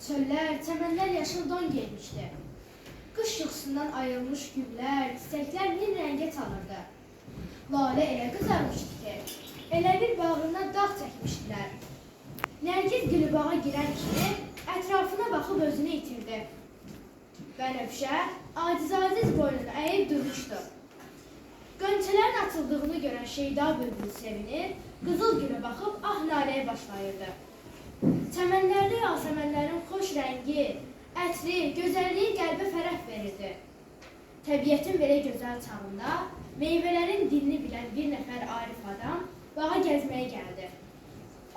Çöller, çəmənlər yaşıl don giymişdi. Qış yuxusundan ayrılmış güllər, çiçəklər min rəngə çalırdı. Lalə elə qızarmışdı ki, elə bir bağrına dağ çəkmişdilər. Nərgiz gülü bağa girən kimi ətrafına baxıb özünü itirdi. Bənövşə aciz-aciz boynunu əyib durmuşdu. Qönçələrin açıldığını görən Şeyda bülbül sevinir, qızıl gülə baxıb ah-naləyə başlayırdı. Çəmənlərdə yasəmənlərin xoş rəngi, ətri, gözəlliyi qəlbə fərəh verirdi. Təbiətin belə gözəl çağında meyvələrin dilini bilən bir nəfər arif adam bağa gəzməyə gəldi.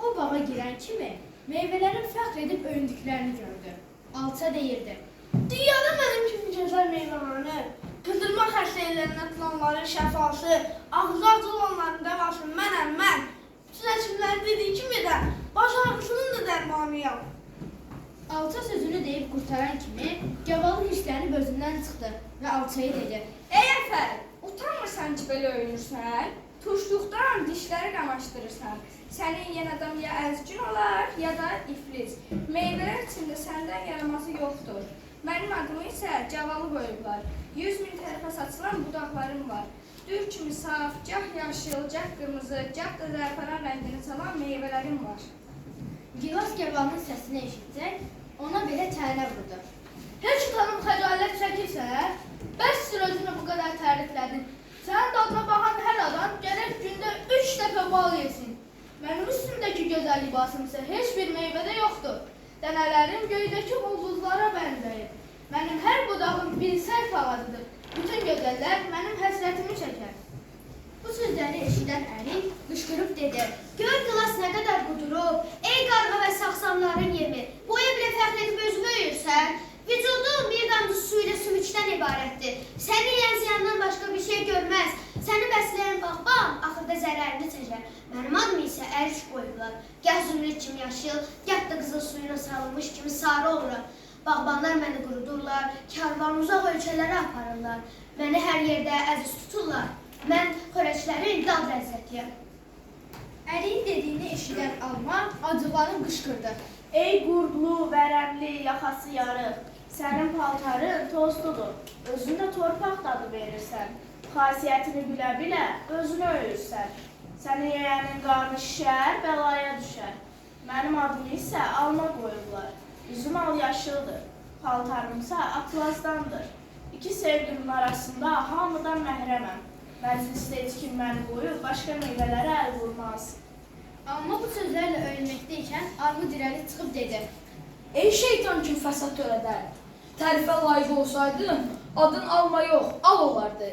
O bağa girən kimi meyvələrin fəxr edib öyündüklərini gördü. Alça deyirdi: Dünyada mənim kimi gözəl meyvəhanə, qızdırma xəstəliklərinə atılanların şəfası, ağzı olanların dəvası mənəm mən. Bütün həkimlər dediyi kimi də baş ağrısının da dərmanıyam. Alça sözünü deyib qurtaran kimi gavalı hirslənib özündən çıxdı və alçaya dedi: Ey əfər, utanmırsan ki belə öyünürsən? Turşluqdan dişləri qamaşdırırsan. Sənin yiyən adam ya əzgin olar, ya da iflis. Meyvələr içində səndən yaraması yoxdur. Mənim adımı isə cavalı qoyublar. 100 min tərəfə saçılan budaqlarım var. Dür kimi saf, gah yaşıl, gah qırmızı, gah da zərfəran rəngini çalan meyvələrim var. Gilas gavalının səsini eşitsək, ona belə tənə vurdu. Heç utanım xəcalət çəkirsən? Bəsdir özünü bu qədər təriflədin. Sənin dadına baxan hər adam gərək gündə 3 dəfə bal yesin. Mənim üstümdəki gözəl libasım isə heç bir meyvədə yoxdur. Dənələrim göydəki ulduzlara bənzəyir. Mənim hər budağım bir sərf ağacıdır. Bütün gözəllər mənim həsrətimi çəkər. Bu sözləri eşidən əri qışqırıb dedi: Gör Gilas nə qədər qudurub, ey qarğa və saxsamların yemi, bu evlə fəxr edib özünü öyürsən. Vücudun bir damcı su ilə sümükdən ibarətdir. Səni yiyən ziyandan başqa bir şey görməz. Səni bəsləyən bağban axırda zərərini çəkər. Mənim adım isə əriş qoyublar. Gəh zümrüd kimi yaşıl, gəh də qızıl suyuna salınmış kimi sarı oluram. Bağbanlar məni qurudurlar, karvan uzaq ölkələrə aparırlar. Məni hər yerdə əziz tuturlar. Mən xörəklərin dad ləzzətiyəm. Əriyin dediyini eşidən alma acıqlanıb qışqırdı: Ey qurdlu, vərəmli, yaxası yarıq, sənin paltarın tozludur, özünə torpaq dadı verirsən, xasiyyətini bilə-bilə özünü öyürsən. Səni yeyənin qarnı şişər, bəlaya düşər. Mənim adımı isə alma qoyublar, üzüm al yaşıldır, paltarımsa atlazdandır. İki sevgimin arasında hamıdan məhrəməm. Məclisdə heç kim məni qoyub, başqa meyvələrə əl vurmaz. Alma bu sözlərlə öyünməkdəykən armud irəli çıxıb dedi: Ey şeytan kim fəsad törədər, tərifə layiq olsaydın, adın alma yox, al olardı.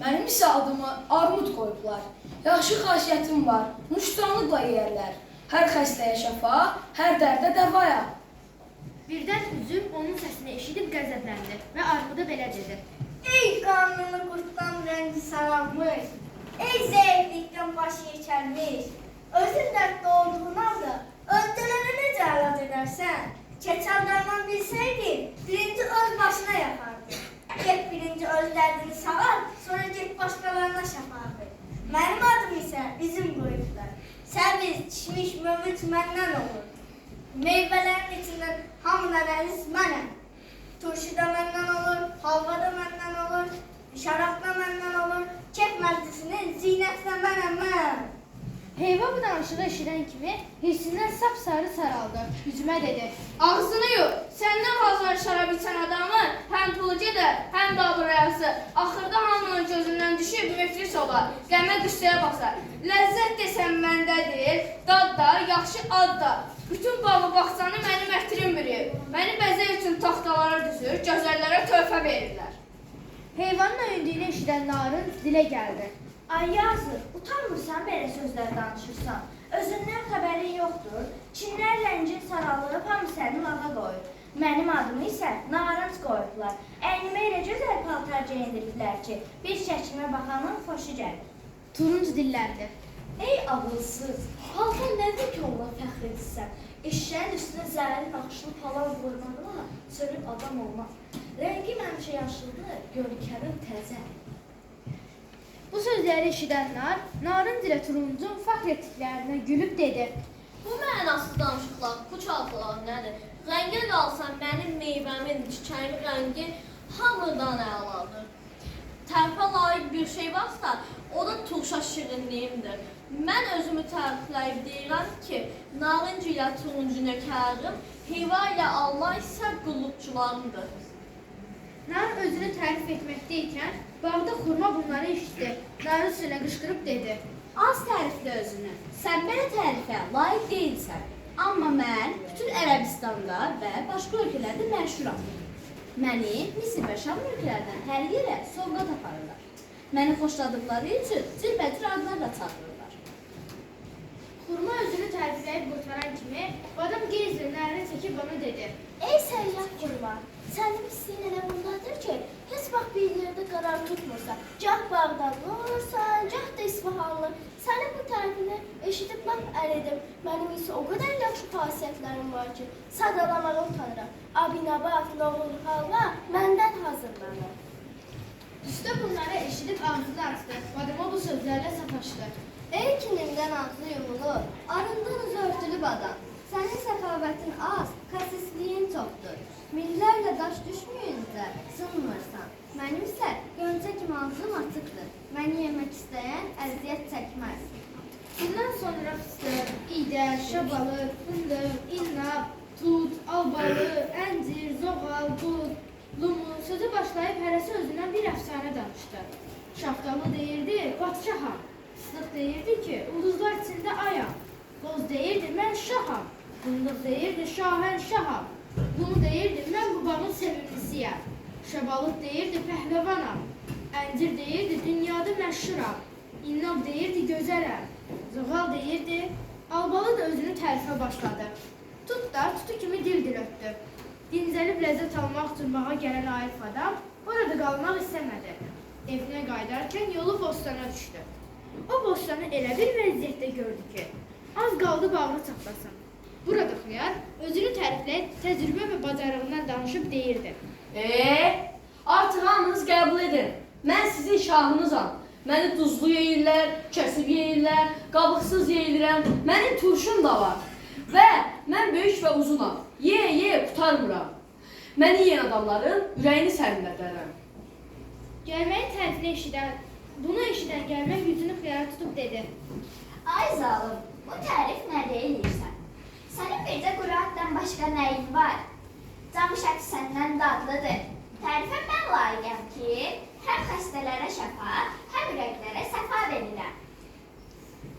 Mənim isə adımı armud qoyublar. Yaxşı xasiyyətim var, muşturanlıqla yeyərlər. Hər xəstəyə şəfa, hər dərdə dəvaya. Birdən üzüm onun səsini eşidib qəzəbləndi və armuda belə dedi: Ey qarnını qurtdan rəngi saralmış, ey zəiflikdən başı yekəlmiş, özün dərddə olduğun halda öldürənə necə əlac edərsən? Keçəllərdən bilsəydin, birinci öz başına yapardın. Get birinci öz dərdini sağar, sonra get başqalarına şəfa ver. Mənim adım isə bizim qoyublar. Səbiz, çişmiş, mövlüt məndən olur. Meyvələrin içindən hamıdan əziz mənəm. Turşu da məndən olur, halva da məndən olur, şarap da məndən olur, kef məclisinin zinəti də mənəm mən. Heyva bu danışığı eşidən kimi hirsindən sapsarı saraldı. Üzümə dedi: Ağzını yox, səndən hazır şarap içən adamı həm pulu gedər, həm də abrayası. Axırda hamının gözündən düşüb müflis olar, qəmə qüssəyə basar. Ləzzət desən məndədir, dad da, yaxşı ad da. Bütün bağı baxçanı mənim ətrim bürüyüb. Məni bəzək üçün taxtalara düzür, gözəllərə töhfə verirlər. Heyvanın öyündüyünü eşidən narın dilə gəldi: Ay yazıq, utanmırsan belə sözlər danışırsan. Özündən xəbərin yoxdur. Kimlər rəngin saralıb, hamı sənin ağa qoyur. Mənim adımı isə narınc qoyublar. Əynimə elə gözəl paltar geyindiriblər ki, bir şəklimə baxanın xoşu gəlir. Turunc dilləndi: Ey ağılsız, paltar nədir ki onunla fəxr edirsən? Eşşəyin üstünə zərəli naxışlı palan vurmaqla sönüb adam olmaz. Rəngi məncə yaşlıdır, görkəmin təzə. Bu sözləri eşidən nar, narın dilə turuncun fəxr etdiklərinə gülüb dedi: Bu mənasız danışıqlar, bu çalxılar nədir? Rəngə qalsan mənim meyvəmin, çiçəyimin rəngi hamıdan əladır. Tərifə layiq bir şey varsa, o da turşa şirinliyimdir. Mən özümü tərifləyib deyirəm ki, narıncı ilə turuncu nökərim, heyva ilə alma isə qulluqçularımdır. Nar özünü tərif etməkdəykən, bağda xurma bunları eşitdi. Narın üstünə qışqırıb dedi. Az təriflə özünü. Sən belə tərifə layiq deyilsən. Amma mən bütün Ərəbistanda və başqa ölkələrdə məşhuram. Məni Misir və Şam ölkələrdən hər yerə sovqat aparırlar. Məni xoşladıqları üçün cürbəcür adlarla çağırırlar. Xurma özünü tərifləyib qurtaran kimi, adam qeyzlə nərini çəkib ona dedi. Ey səyyah xurma, sənin pisliyin elə bundadır ki, heç vaxt bir yerdə qarar tutmursa, gah Bağdadlı olursan, gah da İsfahanlı. Sənin bu tərifini eşidib lap əridim. Mənim isə o qədər yaxşı xasiyyətlərim var ki, sadalamağa utanıram. Abinabat, noğul, halva məndən hazırlanır. Usta bunları eşidib ağzını açdı. Adama bu sözlərlə sataşdı. Ey kinindən ağzı yumulu, arından üzü örtülüb adam. Sənin səxavətin az, xəsisliyin çoxdur. Millərlə daş düşməyəncə sınmırsan. Mənim isə gönçə kimi ağzım açıqdır. Məni yemək istəyən əziyyət çəkməz. Bundan sonra fıstıq, iydər, şabalı, fındıq, innab, tut, albalı, əncir, zoğal, bud, lumu sözü başlayıb hərəsi özündən bir əfsanə danışdı. Şaftalı deyirdi, padşaham. Fıstıq deyirdi ki, ulduzlar içində ayam. Qoz deyirdi, mən şaham. Fındıq deyirdi, şahənşaham. Lumu deyirdi, mən bu bağın sevimlisiyəm. Şabalıq deyirdi, pəhləvanam. Əncir deyirdi, dünyada məşhuram. İnnab deyirdi, gözələm. Zoğal deyirdi, albalı da özünü tərifə başladı. Tut da tutu kimi dil ötdü. Dincəlib ləzzət almaq üçün bağa gələn Arif adam orada qalmaq istəmədi. Evinə qayıdarkən yolu bostana düşdü. O bostanı elə bir vəziyyətdə gördü ki, az qaldı bağını çatlasın. Burada xiyar özünü tərifləyib təcrübə və bacarığından danışıb deyirdi. Artıq hamınız qəbul edin. Mən sizin şahınızam. Məni duzlu yeyirlər, kəsib yeyirlər, qabıqsız yeyilirəm. Mənim turşum da var. Və mən böyük və uzunam. Ye, qutarmıram. Məni yeyən adamların ürəyini sərinlədərəm. Gəlməyin tərifini eşidən, bunu eşidən gəlmək yüzünü xiyara tutub dedi. Ay zalım, bu tərif nə deyilirsən? Sənin bircə quraatdan başqa nəyin var? Camış əti səndən dadlıdır. Tərifə mən layiqəm ki, həm xəstələrə şəfa, həm ürəklərə səfa verirəm.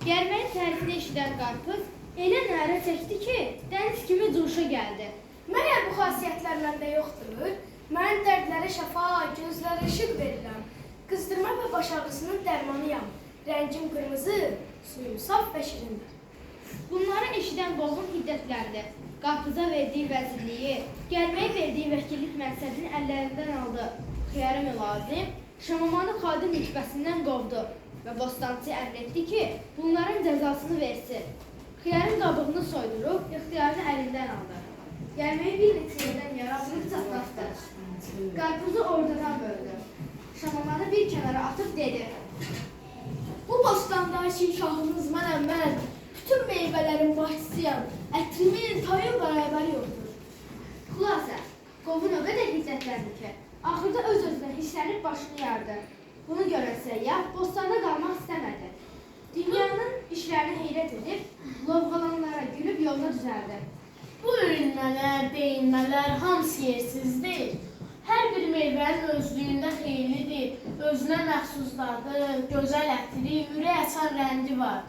Gəlməyin tərifini eşidən qarpız elə nərə çəkdi ki, dəniz kimi cuşa gəldi. Məyər bu xasiyyətlər məndə yoxdur? Mən dərdlərə şəfa, gözlərə işıq verirəm. Qızdırma və baş ağrısının dərmanıyam. Rəngim qırmızı, suyum saf və şirindir. Bunları eşidən Bozun hiddətləndi. Qarpıza verdiyi vəzirliyi, gəlməyə verdiyi vəkillik mənsəbini əllərindən aldı. Xiyarı mülazim, Şamamanı xadim rütbəsindən qovdu və bostançı əmr etdi ki, bunların cəzasını versin. Xiyarın qabığını soydurub, ixtiyarını əlindən aldı. Gəlməyi bir neçə yerdən yarasını çatlatdı. Qarpızı ortadan böldü. Şamamanı bir kənara atıb dedi. Bu bostanda için şahınız mənəm mən. Bütün meyvələrin başçısıyam. Ətrimin tayı bərabəri yoxdur. Xülasə, qovun o qədər hiddətləndi ki, axırda öz-özünə hisslənib başını yardı. Bunu görən səyyah bostanda qalmaq istəmədi. Dünyanın işlərini heyrət edib, lovğalanlara gülüb yoluna düzəldi. Bu ürünmələr, deyinmələr hamısı yersizdir. Hər bir meyvənin özlüyündə xeyirlidir, özünə məxsusdadır, gözəl ətri, ürək açan rəngi var.